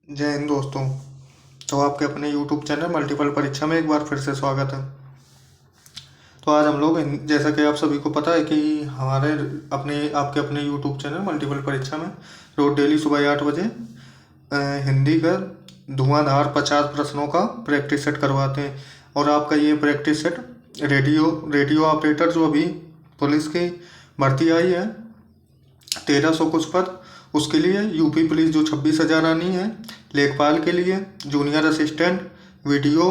जय हिंद दोस्तों। तो आपके अपने यूट्यूब चैनल मल्टीपल परीक्षा में एक बार फिर से स्वागत है। तो आज हम लोग जैसा कि आप सभी को पता है कि हमारे आपके अपने यूट्यूब चैनल मल्टीपल परीक्षा में रोज डेली सुबह 8 बजे हिंदी का धुआंधार 50 प्रश्नों का प्रैक्टिस सेट करवाते हैं। और आपका ये प्रैक्टिस सेट रेडियो ऑपरेटर जो अभी पुलिस की भर्ती आई है 1300 कुछ पद, उसके लिए यूपी पुलिस जो 26,000 आनी है, लेखपाल के लिए जूनियर असिस्टेंट वीडियो,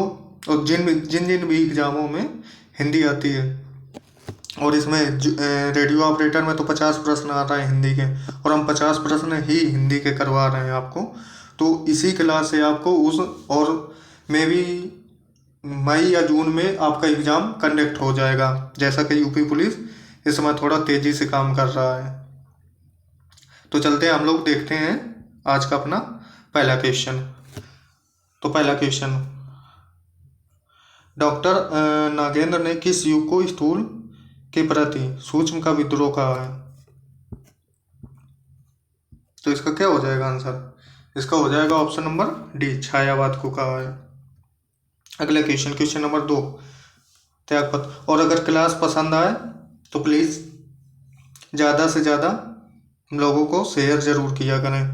और जिन जिन जिन भी एग्जामों में हिंदी आती है। और इसमें रेडियो ऑपरेटर में तो 50 प्रश्न आ रहे हैं हिंदी के, और हम 50 प्रश्न ही हिंदी के करवा रहे हैं आपको। तो इसी क्लास से आपको उस और में भी मई या जून में आपका एग्ज़ाम कंडक्ट हो जाएगा, जैसा कि यूपी पुलिस इस समय थोड़ा तेज़ी से काम कर रहा है। तो चलते हैं, हम लोग देखते हैं आज का अपना पहला क्वेश्चन। तो पहला क्वेश्चन, डॉक्टर नागेंद्र ने किस युग को स्थूल के प्रति सूक्ष्म का विद्रोह कहा है? तो इसका क्या हो जाएगा आंसर? इसका हो जाएगा ऑप्शन नंबर डी, छायावाद को कहा है। अगला क्वेश्चन, क्वेश्चन नंबर 2, त्यागपत्र। और अगर क्लास पसंद आए तो प्लीज़ ज़्यादा से ज़्यादा लोगों को शेयर ज़रूर किया करें,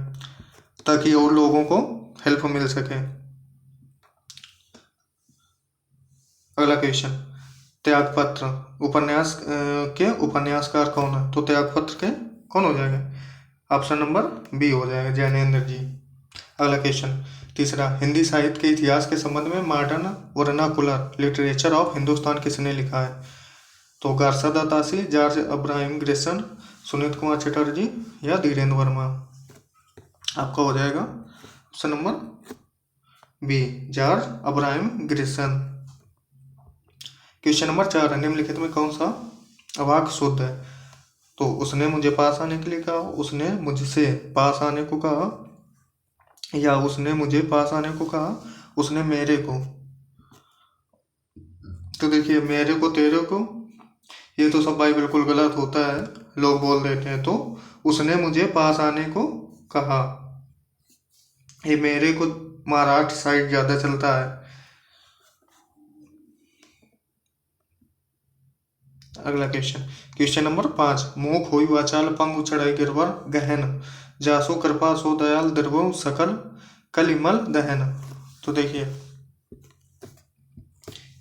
ताकि और लोगों को हेल्प मिल सके। अगला क्वेश्चन, त्यागपत्र उपन्यास के उपन्यासकार कौन है? तो त्यागपत्र के कौन हो जाएगा? ऑप्शन नंबर बी हो जाएगा, जैनेन्द्र जी। अगला क्वेश्चन, तीसरा, हिंदी साहित्य के इतिहास के संबंध में modern vernacular literature of Hindustan किसने लिखा है? तो Garcin de Tassy, George Abraham Grierson, Sunit Kumar Chatterji या धीरेन्द्र वर्मा? आपका हो जाएगा option number B, George Abraham Grierson. Question number 4, निम्नलिखित में कौन सा वाक्य शुद्ध है? तो उसने मुझे पास आने के लिए कहा, उसने मुझसे पास आने को कहा, या उसने मुझे पास आने को कहा, उसने मेरे को। तो देखिए, मेरे को, तेरे को, ये तो सब भाई बिल्कुल गलत होता है, लोग बोल देते हैं। तो उसने मुझे पास आने को कहा, ये मेरे को महाराष्ट्र साइड ज़्यादा चलता है। अगला क्वेश्चन, क्वेश्चन नंबर 5, मुख होई वाचाल पंगु चढ़ाई गिरवर गहन, जासो कृपा सो दयाल द्रवो सकल कलिमल दहन। तो देखिए,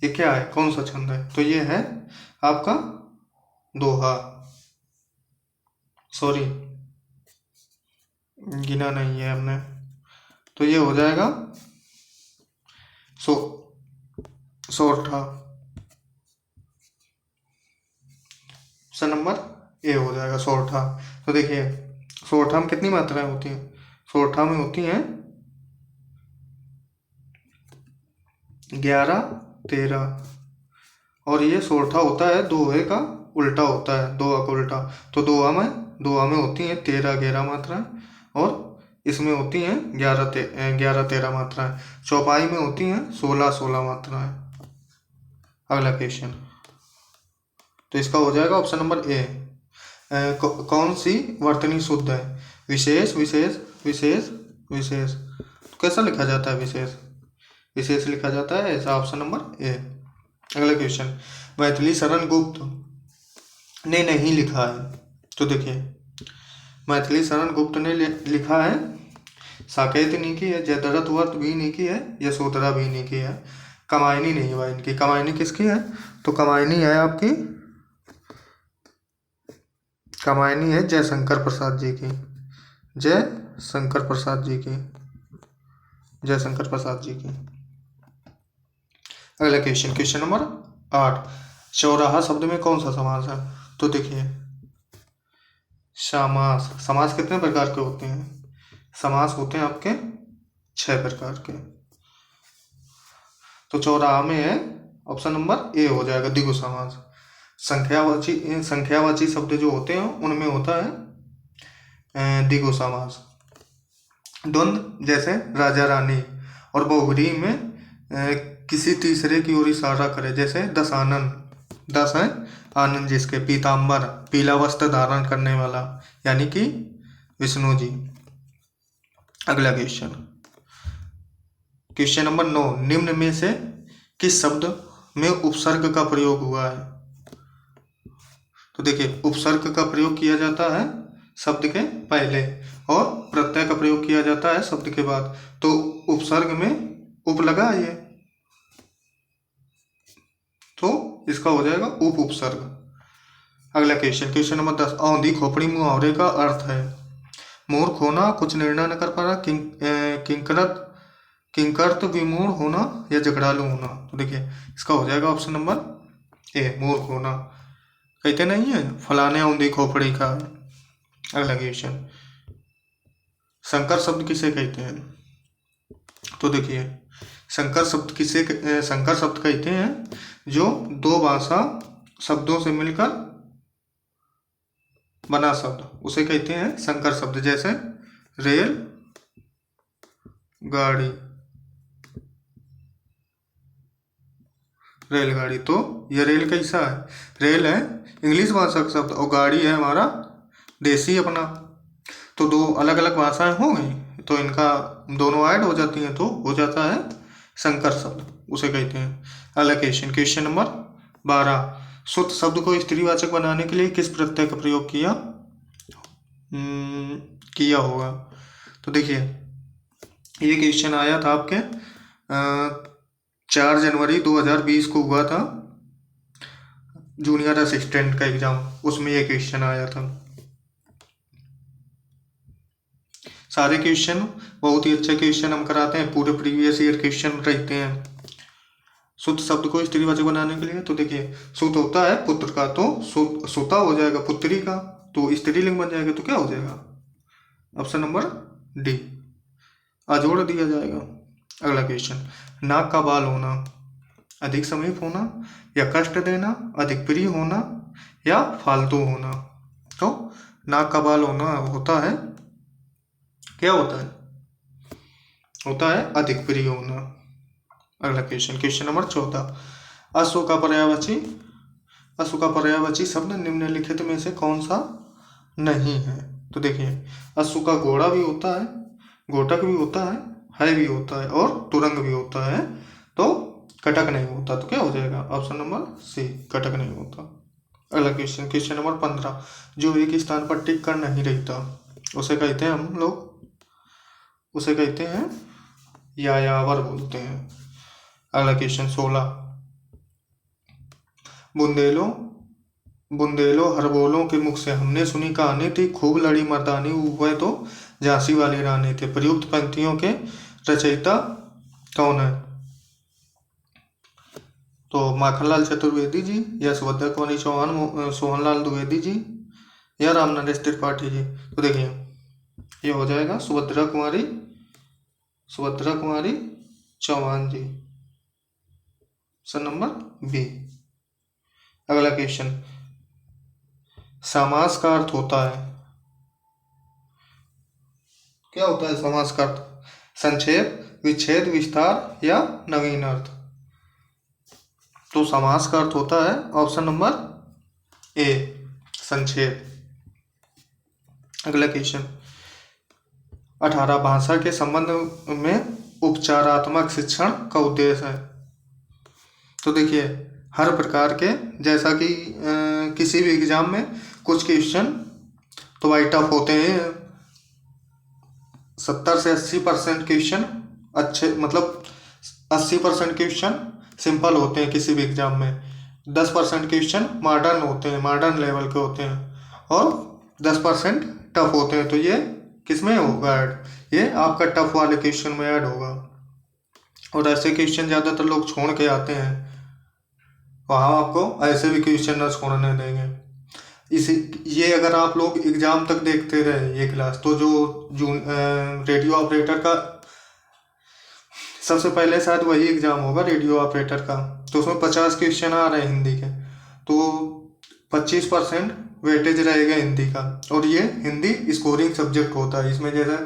ये क्या है, कौन सा छंद है? तो ये है आपका दोहा, सॉरी गिना नहीं है हमने। तो ये हो जाएगा सोरठा। ऑप्शन नंबर ए हो जाएगा, सोरठा। तो देखिए, सोरठा में कितनी मात्राएं होती हैं? सोरठा में होती हैं 11, 13, और ये सोरठा होता है दोहे का उल्टा होता है, दोहा का उल्टा। तो दोहा में होती हैं 13, 11 मात्राएं, और इसमें होती हैं 11, 13 मात्राएं। चौपाई में होती हैं 16, 16 मात्राएं। अगला क्वेश्चन, तो इसका हो जाएगा ऑप्शन नंबर ए। कौन सी वर्तनी शुद्ध है? विशेष, विशेष, विशेष, विशेष। तो कैसा लिखा जाता है विशेष? विशेष लिखा जाता है ऐसा, ऑप्शन नंबर ए। अगला क्वेश्चन, मैथिली शरण गुप्त ने नहीं लिखा है। तो देखिए, मैथिली शरण गुप्त ने लिखा है, साकेत इन्हीं की है, जयद्रथ वर्त भी इन्हीं की है, यशोधरा भी इन्हीं की है, कमायनी नहीं हुआ इनकी। कमायनी किसकी है? तो कमायनी है आपकी, कमायनी है जयशंकर प्रसाद जी की, जयशंकर प्रसाद जी की, जयशंकर प्रसाद जी की। अगला क्वेश्चन, क्वेश्चन नंबर 8, चौराहा शब्द में कौन सा समास है? तो देखिए, समास, समास कितने प्रकार के होते हैं? समास होते हैं आपके 6 प्रकार के। तो चौराहा में है ऑप्शन नंबर ए हो जाएगा, द्विगु समास। संख्यावाची शब्द जो होते हैं उनमें होता है द्विगु समास। द्वंद्व जैसे राजा रानी, और बहुव्रीहि में किसी तीसरे की ओर इशारा करे, जैसे दस आनंद। दस है आनंद जिसके, पीताम्बर पीला वस्त्र धारण करने वाला, यानी कि विष्णु जी। अगला क्वेश्चन, क्वेश्चन नंबर 9, निम्न में से किस शब्द में उपसर्ग का प्रयोग हुआ है? तो देखिए, उपसर्ग का प्रयोग किया जाता है शब्द के पहले और प्रत्यय का प्रयोग किया जाता है शब्द के बाद। तो उपसर्ग में उप लगा है ये, तो इसका हो जाएगा उप उपसर्ग। अगला क्वेश्चन, क्वेश्चन नंबर 10, औंधी खोपड़ी मुहावरे का अर्थ है? मूर्ख होना, कुछ निर्णय न कर पाना, किंकरत विमूढ़ होना या झगड़ालू होना। तो देखिए, इसका हो जाएगा ऑप्शन नंबर ए, मूर्ख होना। कहते नहीं है फलाने औंधी खोपड़ी का। अगला क्वेश्चन, संकर शब्द किसे कहते हैं? तो देखिए, संकर शब्द कहते हैं जो दो भाषा शब्दों से मिलकर बना शब्द, उसे कहते हैं संकर शब्द। जैसे रेल गाड़ी, रेलगाड़ी। तो ये रेल कैसा है? रेल है इंग्लिश भाषा का शब्द और गाड़ी है हमारा देसी अपना। तो दो अलग अलग भाषाएं हो गई, तो इनका दोनों ऐड हो जाती हैं तो हो जाता है संकर शब्द, उसे कहते हैं। अगला क्वेश्चन, क्वेश्चन नंबर 12, शुद्ध शब्द को स्त्रीवाचक बनाने के लिए किस प्रत्यय का प्रयोग किया होगा? तो देखिए, ये क्वेश्चन आया था आपके 4 जनवरी 2020 को हुआ था जूनियर असिस्टेंट का एग्जाम, उसमें ये क्वेश्चन आया था। सारे क्वेश्चन बहुत ही अच्छे क्वेश्चन हम कराते हैं, पूरे प्रीवियस ईयर क्वेश्चन रहते हैं शुद्ध शब्द को स्त्रीवाचक बनाने के लिए। तो देखिए, शुद्ध होता है पुत्र का, तो सुता हो जाएगा पुत्री का, तो स्त्रीलिंग बन जाएगा। तो क्या हो जाएगा? ऑप्शन नंबर डी, अजोड़ दिया जाएगा। अगला क्वेश्चन, नाक का बाल होना, अधिक समीप होना या कष्ट देना, अधिक प्रिय होना या फालतू होना। तो नाक का बाल होना होता है, क्या होता है? होता है अधिक प्रिय होना। अगला क्वेश्चन, क्वेश्चन नंबर 14, अश्व का पर्यायवाची शब्द निम्नलिखित में से कौन सा नहीं है? तो देखिए, अश्व का घोड़ा भी होता है, घोटक भी होता है भी होता है और तुरंग भी होता है, तो कटक नहीं होता। तो क्या हो जाएगा? ऑप्शन नंबर सी, कटक नहीं होता। अगला क्वेश्चन, क्वेश्चन नंबर 15, जो एक स्थान पर टिक कर नहीं रहता, उसे कहते हैं हम लोग, उसे कहते हैं यायावर बोलते हैं। अगला क्वेश्चन 16, बुंदेलो हरबोलों के मुख से हमने सुनी कहानी थी, खूब लड़ी मर्दानी हुए तो झांसी वाली रानी थे। प्रयुक्त पंक्तियों के रचयिता कौन है? तो माखनलाल चतुर्वेदी जी या सुभद्रा कुमारी चौहान, सोहनलाल द्विवेदी जी या रामनरेश त्रिपाठी जी। तो देखिए, ये हो जाएगा सुभद्रा कुमारी चौहान जी, ऑप्शन नंबर बी। अगला क्वेश्चन, समास का अर्थ होता है, क्या होता है समास का अर्थ? संक्षेप, विच्छेद, विस्तार या नवीन अर्थ। तो समास का अर्थ होता है ऑप्शन नंबर ए, संक्षेप। अगला क्वेश्चन, 18, भाषा के संबंध में उपचारात्मक शिक्षण का उद्देश्य है। तो देखिए, हर प्रकार के, जैसा कि किसी भी एग्जाम में कुछ क्वेश्चन तो भाई टफ होते हैं, 70 से 80% क्वेश्चन अच्छे, मतलब 80% क्वेश्चन सिंपल होते हैं किसी भी एग्जाम में, 10% क्वेश्चन मॉडर्न होते हैं, मॉडर्न लेवल के होते हैं और 10% टफ होते हैं। तो ये किसमें होगा ऐड? ये आपका टफ वाले क्वेश्चन में ऐड होगा। और ऐसे क्वेश्चन ज़्यादातर लोग छोड़ के आते हैं, वहाँ आपको ऐसे भी क्वेश्चन न छोड़ने देंगे। ये अगर आप लोग एग्जाम तक देखते रहे ये क्लास, तो जो रेडियो ऑपरेटर का सबसे पहले शायद वही एग्जाम होगा रेडियो ऑपरेटर का, तो उसमें 50 क्वेश्चन आ रहे हैं हिंदी के, तो 25% वेटेज रहेगा हिंदी का। और ये हिंदी स्कोरिंग सब्जेक्ट होता है, इसमें जैसे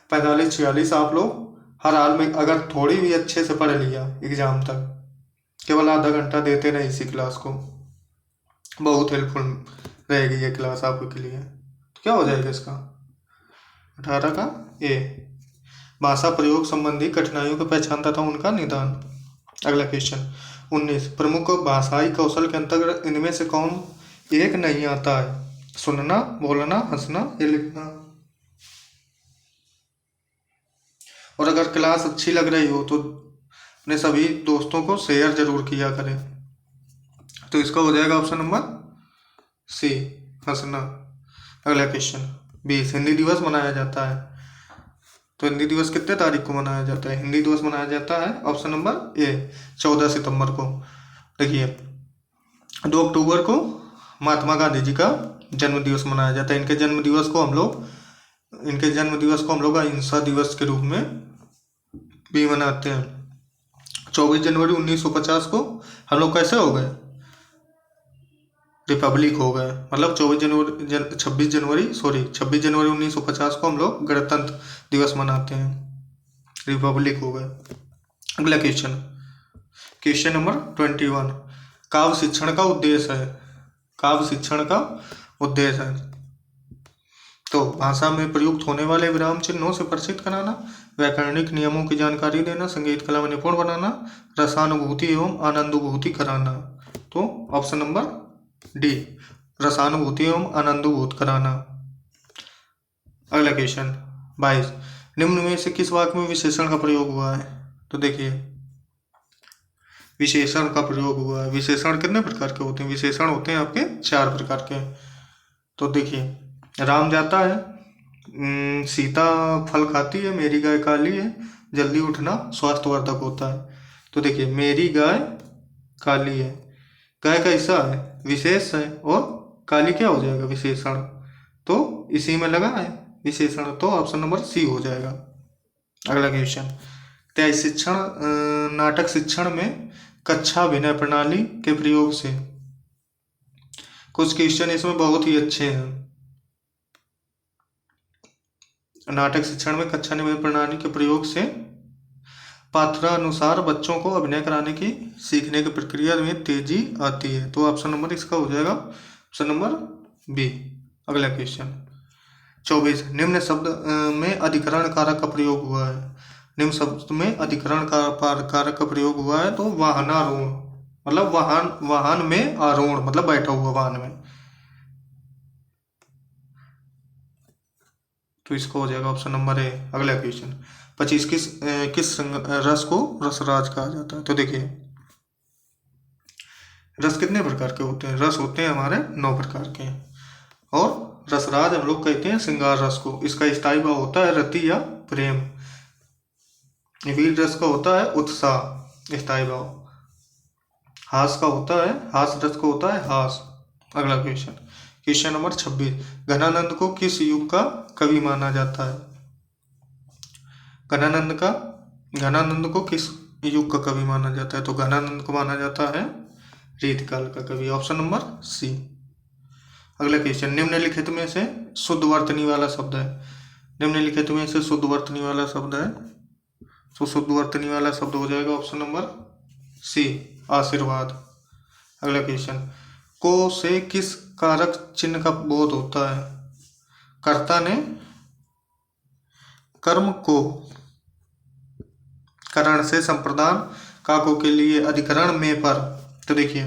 45-46 आप लोग हर हाल में अगर थोड़ी भी अच्छे से पढ़ लिया एग्जाम तक, केवल आधा घंटा देते रहे इसी क्लास को, बहुत हेल्पफुल रहेगी ये क्लास आपके लिए। तो क्या हो जाएगा इसका? 18 का ए। भाषा प्रयोग संबंधी कठिनाइयों को पहचान तथा उनका निदान। अगला क्वेश्चन 19 प्रमुख भाषाई कौशल के अंतर्गत इनमें से कौन एक नहीं आता है? सुनना, बोलना, हंसना या लिखना। और अगर क्लास अच्छी लग रही हो तो अपने सभी दोस्तों को शेयर जरूर किया करें। तो इसका हो जाएगा ऑप्शन नंबर सी, हंसना। अगला क्वेश्चन 20 हिंदी दिवस मनाया जाता है। तो हिंदी दिवस कितने तारीख को मनाया जाता है? हिंदी दिवस मनाया जाता है ऑप्शन नंबर ए 14 सितंबर को। देखिए 2 अक्टूबर को महात्मा गांधी जी का जन्म दिवस मनाया जाता है। इनके जन्म दिवस को हम लोग अहिंसा दिवस के रूप में भी मनाते हैं। 24 जनवरी 1950 को हम लोग कैसे हो गए? रिपब्लिक हो गए। मतलब 26 जनवरी 1950 को हम लोग गणतंत्र दिवस मनाते हैं, रिपब्लिक हो गए। अगला क्वेश्चन नंबर 21 काव्य शिक्षण का उद्देश्य है। काव्य शिक्षण का उद्देश्य है तो भाषा में प्रयुक्त होने वाले विराम चिन्हों से परिचित कराना, व्याकरणिक नियमों की जानकारी देना, संगीत कला में निपुण बनाना, रसानुभूति एवं आनंदानुभूति कराना। तो ऑप्शन नंबर डी, रसानुभूति एवं आनंदानुभूति कराना। अगला क्वेश्चन 22 निम्न में से किस वाक्य में विशेषण का प्रयोग हुआ है? तो देखिए विशेषण का प्रयोग हुआ है। विशेषण कितने प्रकार के होते हैं? विशेषण होते हैं आपके 4 प्रकार के। तो देखिए राम जाता है, सीता फल खाती है, मेरी गाय काली है, जल्दी उठना स्वास्थ्यवर्धक होता है। तो देखिए मेरी गाय काली है, गाय कैसा है? विशेष है, और काली क्या हो जाएगा? विशेषण। तो इसी में लगा है विशेषण, तो ऑप्शन नंबर सी हो जाएगा। अगला क्वेश्चन 23 नाटक शिक्षण में कक्षा अभिनय प्रणाली के प्रयोग से। कुछ क्वेश्चन इसमें बहुत ही अच्छे हैं। नाटक शिक्षण में कक्षा अभिनय प्रणाली के प्रयोग से पात्रानुसार बच्चों को अभिनय कराने की सीखने की प्रक्रिया में तेजी आती है। तो ऑप्शन नंबर इसका हो जाएगा ऑप्शन नंबर बी। अगला क्वेश्चन 24 निम्न शब्द में अधिकरण कारक का प्रयोग हुआ है। निम्न शब्द में अधिकरण कारक का प्रयोग हुआ है तो वाहनारूढ़, मतलब वाहन में आरूढ़, मतलब बैठा हुआ वाहन में। तो इसको हो जाएगा ऑप्शन नंबर ए। अगला क्वेश्चन 25 किस रस को रसराज कहा जाता है? तो देखिए रस कितने प्रकार के होते हैं? रस होते हैं हमारे 9 प्रकार के, और रसराज हम लोग कहते हैं श्रृंगार रस को। इसका स्थायी भाव होता है रति या प्रेम। वीर रस का होता है उत्साह, स्थायी भाव। हास का होता है, हास रस का होता है हास। अगला क्वेश्चन नंबर 26 घनानंद को किस युग का कवि माना जाता है? घनानंद को किस युग का कवि माना जाता है? तो घनानंद को माना जाता है रीतकाल का कवि। Option number C. अगला क्वेश्चन निम्नलिखित में से शुद्ध वर्तनी वाला शब्द है। निम्नलिखित में से शुद्ध वर्तनी वाला शब्द है, तो शुद्ध वर्तनी वाला शब्द हो जाएगा ऑप्शन नंबर सी, आशीर्वाद। अगला क्वेश्चन को से किस कारक चिन्ह का बोध होता है? कर्ता ने कर्म को करण से संप्रदान काकों के लिए अधिकरण में पर। तो देखिए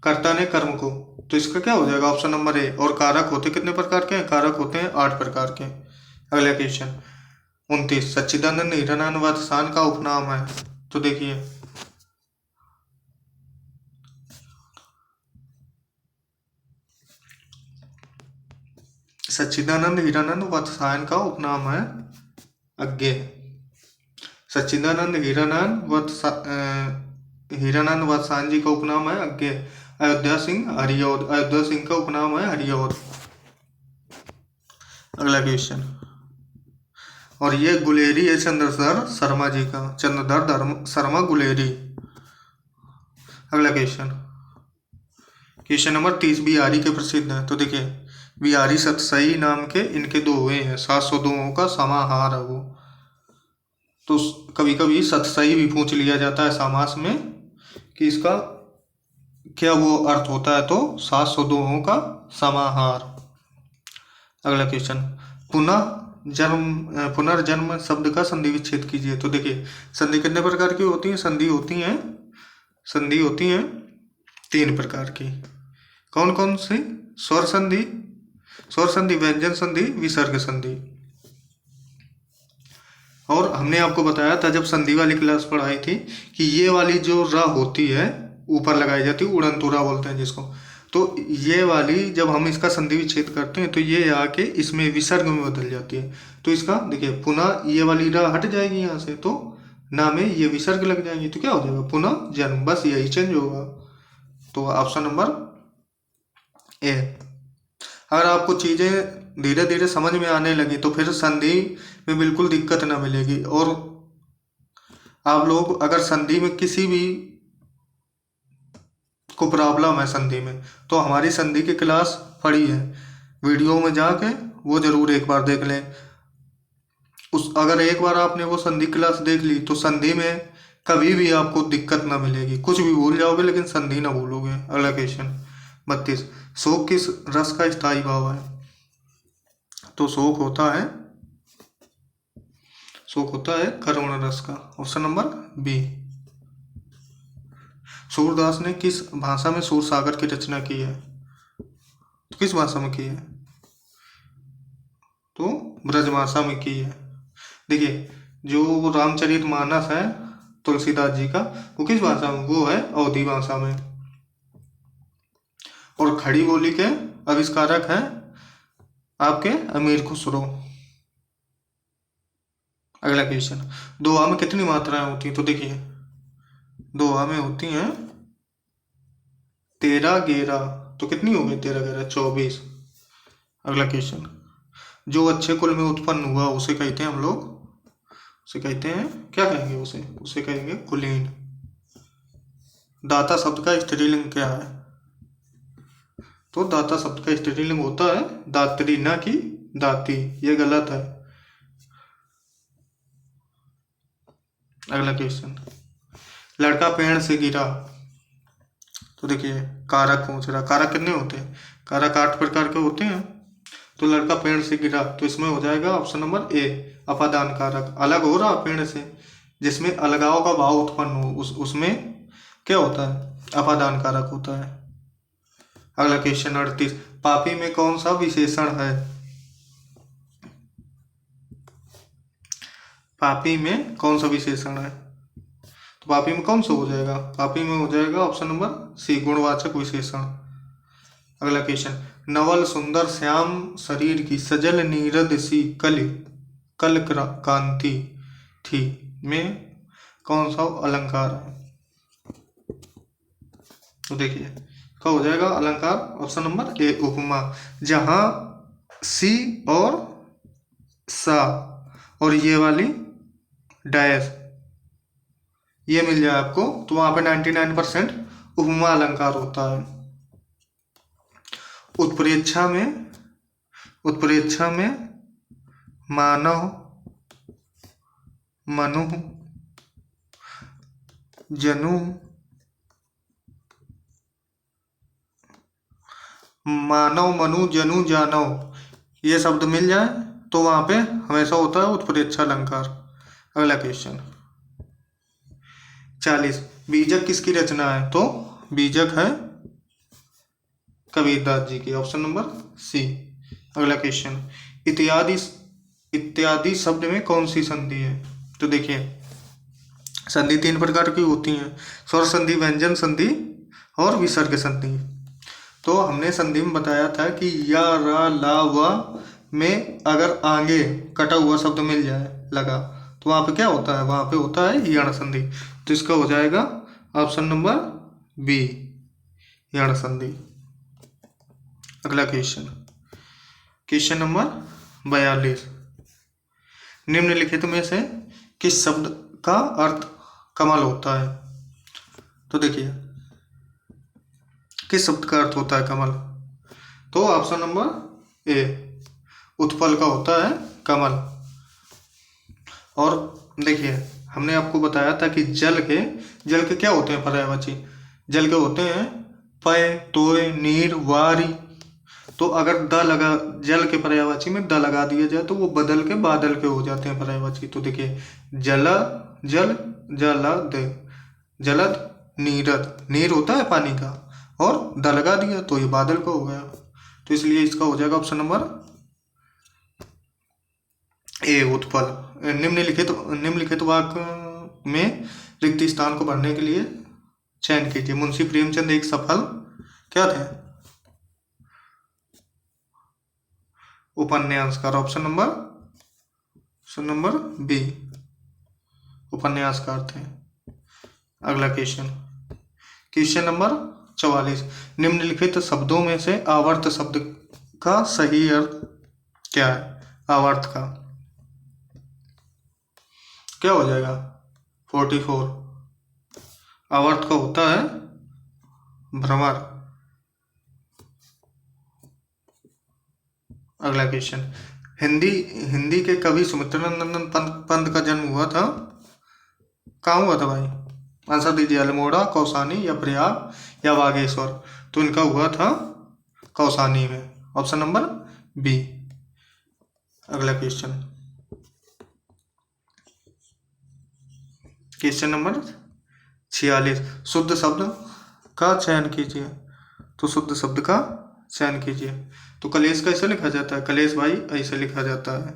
कर्ता ने कर्म को, तो इसका क्या हो जाएगा ऑप्शन नंबर ए। और कारक होते कितने प्रकार के हैं? कारक होते हैं 8 प्रकार के। अगला क्वेश्चन 29 सच्चिदानंद हीरानंद वत्सान का उपनाम है। तो देखिए सच्चिदानंद हीरानंद वत्सान का उपनाम है अज्ञेय। सच्चिदानंद हीरानंद वत्सान जी का उपनाम है अज्ञेय। अयोध्या सिंह का उपनाम है हरिऔध। अगला क्वेश्चन, और ये गुलेरी है चंद्रधर शर्मा जी का, चंद्रधर शर्मा गुलेरी। अगला क्वेश्चन नंबर 30 बिहारी के प्रसिद्ध है। तो देखिए बिहारी सतसई नाम के इनके दोहे हैं, 700 दोहों का समाहार है वो। तो कभी कभी सतसई भी पूछ लिया जाता है समास में कि इसका क्या वो अर्थ होता है, तो 700 दोहों का समाहार। अगला क्वेश्चन पुनः पुनर्जन्म शब्द का संधि विच्छेद कीजिए। तो देखिए संधि कितने प्रकार की होती है? संधि होती हैं 3 प्रकार की। कौन कौन सी? स्वर संधि, व्यंजन संधि, विसर्ग संधि। और हमने आपको बताया था जब संधि वाली क्लास पढ़ाई थी कि ये वाली जो र होती है ऊपर लगाई जाती है, उड़नतुरा बोलते हैं जिसको। तो ये वाली जब हम इसका संधि विच्छेद करते हैं तो ये आके इसमें विसर्ग में बदल जाती है। तो इसका देखिए पुनः ये वाली र हट जाएगी यहाँ से, तो ना में ये विसर्ग लग जाएंगी, तो क्या हो जाएगा? पुनः जन्म, बस यही चेंज होगा। तो ऑप्शन नंबर ए। अगर आपको चीज़ें धीरे धीरे समझ में आने लगी तो फिर संधि में बिल्कुल दिक्कत ना मिलेगी। और आप लोग अगर संधि में किसी भी को प्रॉब्लम है संधि में, तो हमारी संधि की क्लास पड़ी है, वीडियो में जाके वो जरूर एक बार देख लें। अगर एक बार आपने वो संधि क्लास देख ली तो संधि में कभी भी आपको दिक्कत ना मिलेगी। कुछ भी भूल जाओगे लेकिन संधि ना भूलोगे। अगला क्वेश्चन 32, शोक किस रस का स्थायी भाव है? तो शोक होता है करुण रस का। Option number B. सूरदास ने किस भाषा में सूरसागर की रचना की है? तो किस भाषा में की है? तो ब्रजभाषा में की है। देखिए जो रामचरितमानस है तुलसीदास जी का, वो किस भाषा में? वो है अवधी भाषा में। और खड़ी बोली के आविष्कारक हैं आपके अमीर खुसरो। अगला क्वेश्चन, दोहा में कितनी मात्राएं होती हैं? तो देखिए दोहा में होती हैं 13 11। तो कितनी हो गई? 13 11 24। अगला क्वेश्चन, जो अच्छे कुल में उत्पन्न हुआ उसे कहते हैं हम लोग, उसे कहते हैं, क्या कहेंगे उसे कहेंगे कुलीन। दाता शब्द का स्त्रीलिंग क्या है? तो दाता शब्द का स्त्रीलिंग होता है दात्री, ना कि दाती। ये गलत है। अगला क्वेश्चन, लड़का पेड़ से गिरा। तो देखिए कारक पूछ रहा, कारक कितने होते हैं? कारक 8 प्रकार के होते हैं। तो लड़का पेड़ से गिरा, तो इसमें हो जाएगा ऑप्शन नंबर ए अपादान कारक। अलग हो रहा पेड़ से, जिसमें अलगाव का भाव उत्पन्न हो, उसमें क्या होता है? अपादान कारक होता है। अगला क्वेश्चन 38, पापी में कौन सा विशेषण है? पापी में कौन सा विशेषण है? तो पापी में कौन सा हो जाएगा? पापी में हो जाएगा ऑप्शन नंबर सी गुणवाचक विशेषण। अगला क्वेश्चन, नवल सुंदर श्याम शरीर की सजल नीरद सी कल कांति थी में कौन सा अलंकार है? तो देखिए क्या हो जाएगा अलंकार? ऑप्शन नंबर ए उपमा। जहां सी और सा और ये वाली डैश ये मिल जाए आपको, तो वहां पे 99% उपमा अलंकार होता है। उत्प्रेक्षा में मानव मनु जनु जानव ये शब्द मिल जाए तो वहां पे हमेशा होता है उत्प्रेक्षा अलंकार। अगला क्वेश्चन 40, बीजक किसकी रचना है? तो बीजक है कबीरदास जी की। Option number C. अगला क्वेश्चन, इत्यादि शब्द में कौन सी संधि है? तो देखिए संधि 3 प्रकार की होती हैं, स्वर संधि, व्यंजन संधि और विसर्ग संधि। तो हमने संधि में बताया था कि या रा ला व में अगर आगे कटा हुआ शब्द मिल जाए लगा, तो वहां पे क्या होता है? वहां पे होता है यण संधि। तो इसका हो जाएगा ऑप्शन नंबर बी यण संधि। अगला क्वेश्चन नंबर 42, निम्नलिखित में से किस शब्द का अर्थ कमल होता है? तो देखिए किस शब्द का अर्थ होता है कमल? तो ऑप्शन नंबर ए उत्पल का होता है कमल। और देखिए हमने आपको बताया था कि जल के क्या होते हैं पर्यायवाची? जल के होते हैं पय, तोय, नीर, वारी। तो अगर द लगा, जल के पर्यायवाची में द लगा दिया जाए तो वो बदल के बादल के हो जाते हैं पर्यायवाची। तो देखिए जल, जल, जलद, जलद, नीरद, नीर होता है पानी का, और द लगा दिया तो ये बादल का हो गया। तो इसलिए इसका हो जाएगा ऑप्शन नंबर ए उत्पल। निम्नलिखित वाक्य में रिक्त स्थान को भरने के लिए चयन कीजिए। मुंशी प्रेमचंद एक सफल क्या थे? उपन्यासकार। ऑप्शन नंबर बी, उपन्यासकार थे। अगला क्वेश्चन नंबर 44। निम्नलिखित शब्दों में से आवर्त शब्द का सही अर्थ क्या है? आवर्त का क्या हो जाएगा? 44। आवर्त का होता है भ्रमर। अगला क्वेश्चन, हिंदी के कवि सुमित्रानंदन पंत का जन्म हुआ था, कहाँ हुआ था भाई? आंसर दीजिए, अल्मोड़ा, कौसानी या प्रयाग या बागेश्वर। तो इनका हुआ था कौसानी में। Option number B. अगला क्वेश्चन नंबर 46। शुद्ध शब्द का चयन कीजिए। तो शुद्ध शब्द का चयन कीजिए। तो कलेश कैसे लिखा जाता है? कलेश भाई ऐसे लिखा जाता है।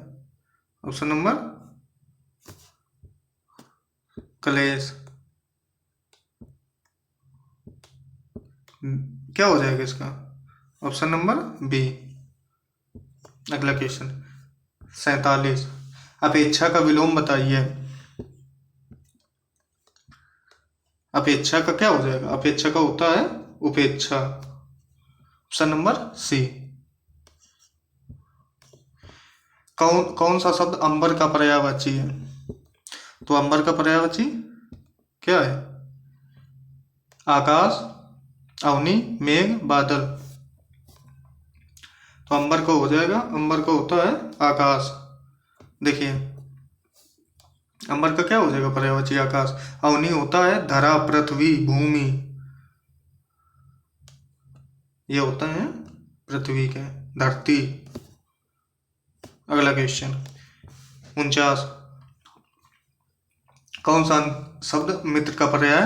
ऑप्शन नंबर कलेश। क्या हो जाएगा इसका? Option number B. अगला क्वेश्चन 47। अपेक्षा का विलोम बताइए। अपेक्षा का क्या हो जाएगा? अपेक्षा का होता है उपेक्षा। Option number C. कौन सा शब्द अंबर का पर्यायवाची है? तो अंबर का पर्यायवाची क्या है? आकाश, अवनी, मेघ, बादल। तो अंबर का हो जाएगा, अंबर का होता है आकाश। देखिए अंबर का क्या हो जाएगा पर्यायवाची? आकाश। अवनी होता है धरा, पृथ्वी, भूमि, ये होता है पृथ्वी के, धरती। अगला क्वेश्चन 49। कौन सा शब्द मित्र का पर्याय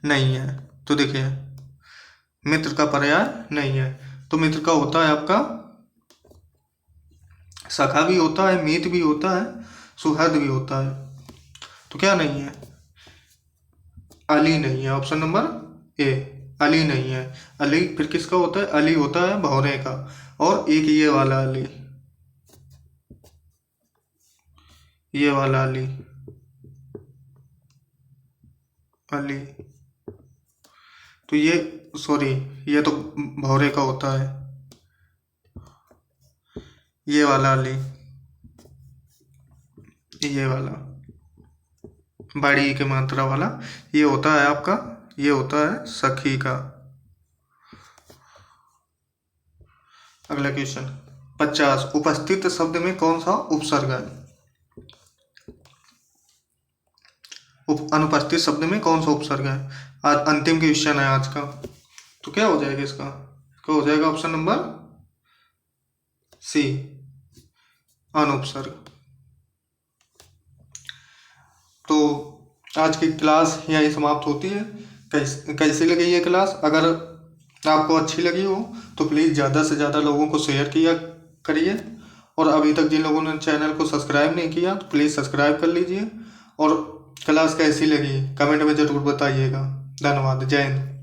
नहीं है? तो देखिए मित्र का पर्याय नहीं है, तो मित्र का होता है आपका सखा भी होता है, मीत भी होता है, सुहृद भी होता है। तो क्या नहीं है? अली नहीं है। ऑप्शन नंबर ए, अली नहीं है। अली फिर किसका होता है? अली होता है भौरे का, और एक ये वाला अली, ये वाला अली, अली। तो ये सॉरी, ये तो भौरे का होता है, ये वाला अली, ये वाला बड़ी के मात्रा वाला, ये होता है आपका, ये होता है सखी का। अगला क्वेश्चन 50। उपस्थित शब्द में कौन सा उपसर्ग है? अनुपस्थित शब्द में कौन सा उपसर्ग है? आज अंतिम क्वेश्चन है आज का। तो क्या हो जाएगा इसका? क्या हो जाएगा? ऑप्शन नंबर सी, अनुपसर्ग। तो आज की क्लास यहीं समाप्त होती है। कैसी लगी ये क्लास? अगर आपको अच्छी लगी हो तो प्लीज़ ज़्यादा से ज़्यादा लोगों को शेयर किया करिए, और अभी तक जिन लोगों ने चैनल को सब्सक्राइब नहीं किया तो प्लीज़ सब्सक्राइब कर लीजिए, और क्लास कैसी लगी कमेंट में ज़रूर बताइएगा। धन्यवाद। जय हिंद।